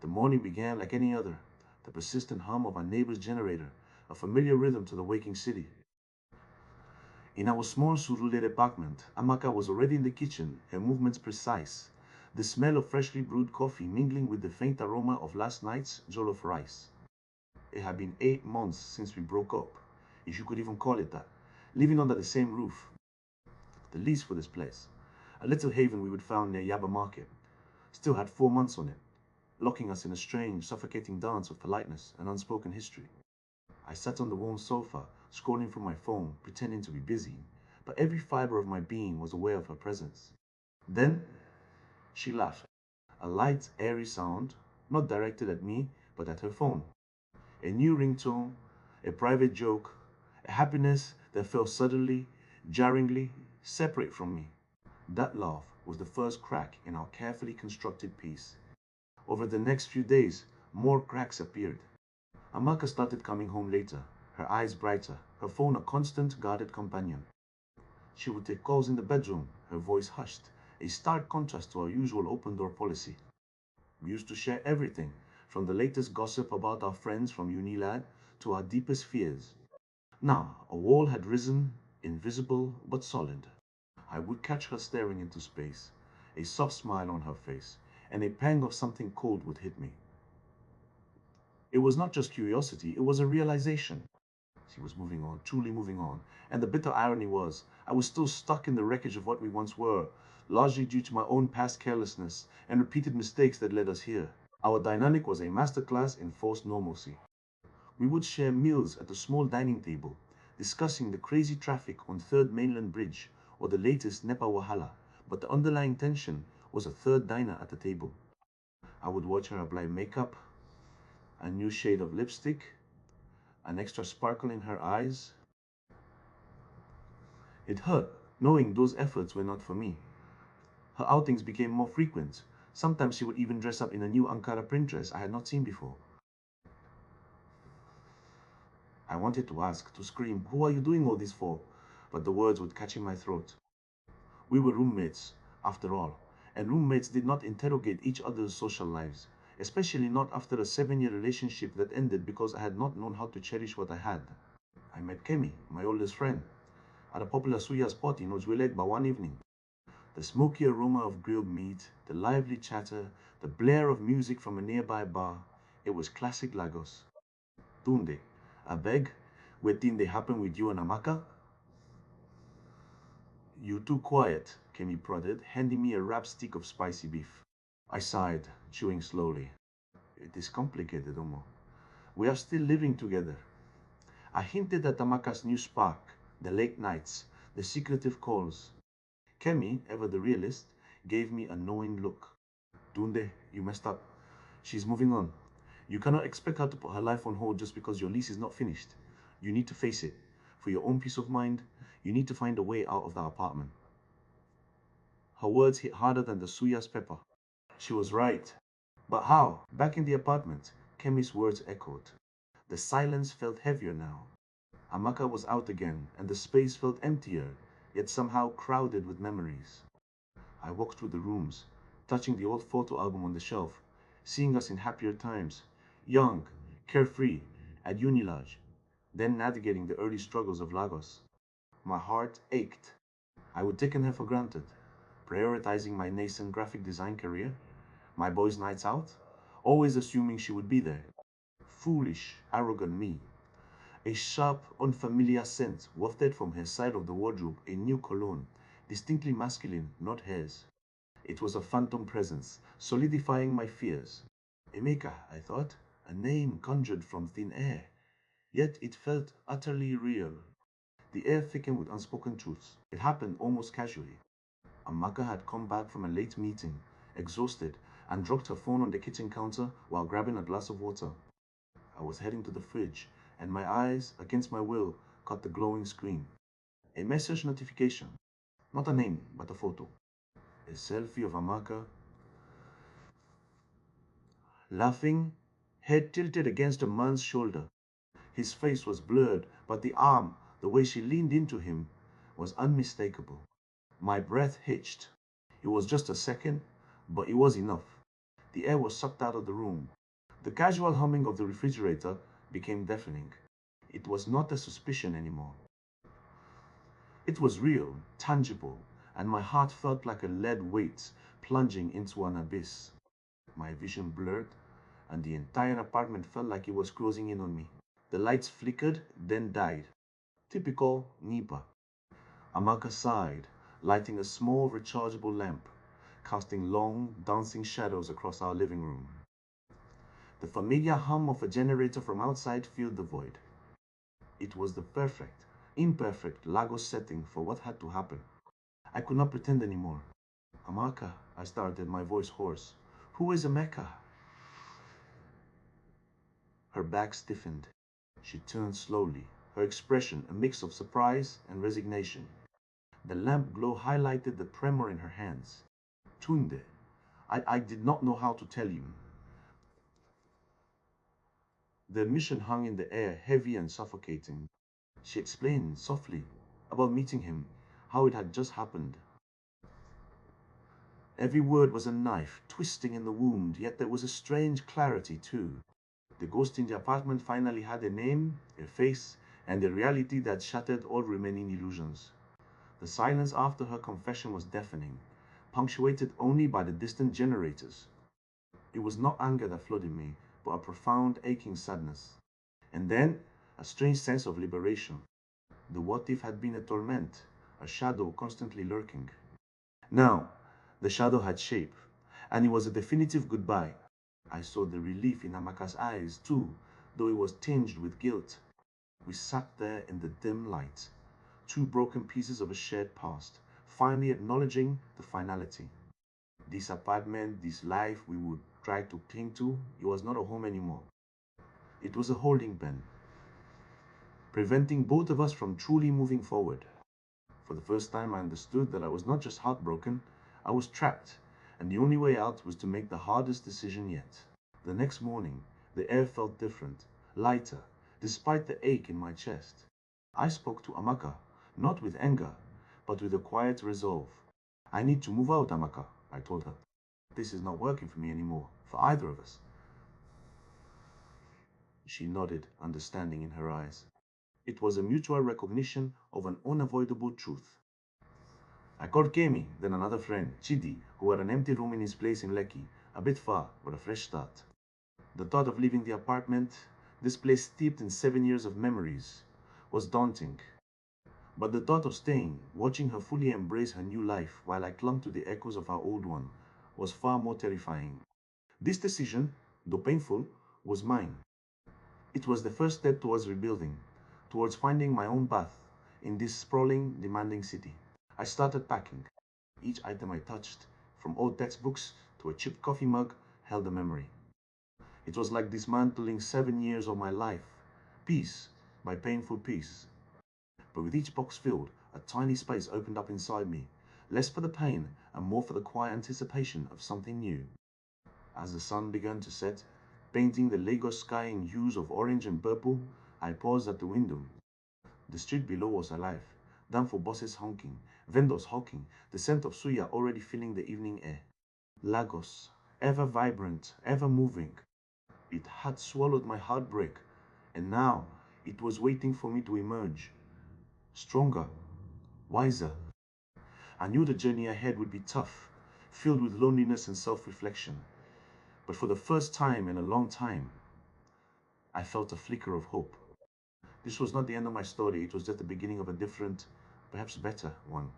The morning began like any other, the persistent hum of our neighbor's generator, a familiar rhythm to the waking city. In our small Surulere apartment, Amaka was already in the kitchen, her movements precise, the smell of freshly brewed coffee mingling with the faint aroma of last night's jollof rice. It had been 8 months since we broke up, if you could even call it that, living under the same roof. The lease for this place, a little haven we would found near Yaba Market, still had 4 months on it, locking us in a strange, suffocating dance of politeness and unspoken history. I sat on the warm sofa, scrolling through my phone, pretending to be busy, but every fiber of my being was aware of her presence. Then she laughed, a light, airy sound, not directed at me, but at her phone. A new ringtone, a private joke, a happiness that felt suddenly, jarringly separate from me. That laugh was the first crack in our carefully constructed piece. Over the next few days, more cracks appeared. Amaka started coming home later, her eyes brighter, her phone a constant guarded companion. She would take calls in the bedroom, her voice hushed, a stark contrast to our usual open-door policy. We used to share everything, from the latest gossip about our friends from Unilad to our deepest fears. Now, a wall had risen, invisible but solid. I would catch her staring into space, a soft smile on her face, and a pang of something cold would hit me. It was not just curiosity, it was a realization. She was moving on, truly moving on. And the bitter irony was, I was still stuck in the wreckage of what we once were, largely due to my own past carelessness and repeated mistakes that led us here. Our dynamic was a masterclass in forced normalcy. We would share meals at the small dining table, discussing the crazy traffic on Third Mainland Bridge or the latest Nepa Wahala, but the underlying tension was a third diner at the table. I would watch her apply makeup, a new shade of lipstick, an extra sparkle in her eyes. It hurt, knowing those efforts were not for me. Her outings became more frequent. Sometimes she would even dress up in a new Ankara print dress I had not seen before. I wanted to ask, to scream, "Who are you doing all this for?" But the words would catch in my throat. We were roommates, after all, and roommates did not interrogate each other's social lives, especially not after a 7-year relationship that ended because I had not known how to cherish what I had. I met Kemi, my oldest friend, at a popular suya spot in Surulere one evening. The smoky aroma of grilled meat, the lively chatter, the blare of music from a nearby bar. It was classic Lagos. Tunde, I beg, wetin dey happen with you and Amaka? You too quiet, Kemi prodded, handing me a wrapped stick of spicy beef. I sighed, chewing slowly. It is complicated, Omo. We are still living together. I hinted at Amaka's new spark, the late nights, the secretive calls. Kemi, ever the realist, gave me a knowing look. Tunde, you messed up. She's moving on. You cannot expect her to put her life on hold just because your lease is not finished. You need to face it. For your own peace of mind, you need to find a way out of that apartment. Her words hit harder than the suya's pepper. She was right. But how? Back in the apartment, Kemi's words echoed. The silence felt heavier now. Amaka was out again, and the space felt emptier, yet somehow crowded with memories. I walked through the rooms, touching the old photo album on the shelf, seeing us in happier times, young, carefree, at Unilodge, then navigating the early struggles of Lagos. My heart ached. I would taken her for granted, prioritizing my nascent graphic design career, my boys' nights out, always assuming she would be there. Foolish, arrogant me. A sharp, unfamiliar scent wafted from her side of the wardrobe, a new cologne, distinctly masculine, not hers. It was a phantom presence, solidifying my fears. Amaka, I thought, a name conjured from thin air. Yet it felt utterly real. The air thickened with unspoken truths. It happened almost casually. Amaka had come back from a late meeting, exhausted, and dropped her phone on the kitchen counter while grabbing a glass of water. I was heading to the fridge, and my eyes, against my will, caught the glowing screen. A message notification. Not a name, but a photo. A selfie of Amaka, laughing, head tilted against a man's shoulder. His face was blurred, but the arm, the way she leaned into him, was unmistakable. My breath hitched. It was just a second, but it was enough. The air was sucked out of the room. The casual humming of the refrigerator became deafening. It was not a suspicion anymore. It was real, tangible, and my heart felt like a lead weight plunging into an abyss. My vision blurred, and the entire apartment felt like it was closing in on me. The lights flickered, then died. Typical neighbour. Amaka sighed, lighting a small rechargeable lamp, casting long, dancing shadows across our living room. The familiar hum of a generator from outside filled the void. It was the perfect, imperfect Lagos setting for what had to happen. I could not pretend anymore. Amaka, I started, my voice hoarse. Who is Amaka? Her back stiffened. She turned slowly, her expression a mix of surprise and resignation. The lamp glow highlighted the tremor in her hands. Tunde, I did not know how to tell you. The admission hung in the air, heavy and suffocating. She explained softly about meeting him, how it had just happened. Every word was a knife, twisting in the wound, yet there was a strange clarity too. The ghost in the apartment finally had a name, a face, and a reality that shattered all remaining illusions. The silence after her confession was deafening, punctuated only by the distant generators. It was not anger that flooded me, but a profound, aching sadness. And then, a strange sense of liberation. The what if had been a torment, a shadow constantly lurking. Now, the shadow had shape, and it was a definitive goodbye. I saw the relief in Amaka's eyes, too, though it was tinged with guilt. We sat there in the dim light, two broken pieces of a shared past, finally acknowledging the finality. This apartment, this life we would try to cling to, it was not a home anymore. It was a holding pen, preventing both of us from truly moving forward. For the first time, I understood that I was not just heartbroken, I was trapped, and the only way out was to make the hardest decision yet. The next morning, the air felt different, lighter, despite the ache in my chest. I spoke to Amaka, not with anger, but with a quiet resolve. I need to move out, Amaka, I told her. This is not working for me anymore, for either of us. She nodded, understanding in her eyes. It was a mutual recognition of an unavoidable truth. I called Kemi, then another friend, Chidi, who had an empty room in his place in Lekki, a bit far, but a fresh start. The thought of leaving the apartment, this place steeped in 7 years of memories, was daunting. But the thought of staying, watching her fully embrace her new life while I clung to the echoes of our old one, was far more terrifying. This decision, though painful, was mine. It was the first step towards rebuilding, towards finding my own path in this sprawling, demanding city. I started packing. Each item I touched, from old textbooks to a chipped coffee mug, held a memory. It was like dismantling 7 years of my life, piece by painful piece. But with each box filled, a tiny space opened up inside me, less for the pain and more for the quiet anticipation of something new. As the sun began to set, painting the Lagos sky in hues of orange and purple, I paused at the window. The street below was alive, down for buses honking, vendors hawking, the scent of suya already filling the evening air. Lagos, ever vibrant, ever moving. It had swallowed my heartbreak, and now it was waiting for me to emerge. Stronger, wiser. I knew the journey ahead would be tough, filled with loneliness and self-reflection. But for the first time in a long time, I felt a flicker of hope. This was not the end of my story, it was just the beginning of a different, perhaps better one.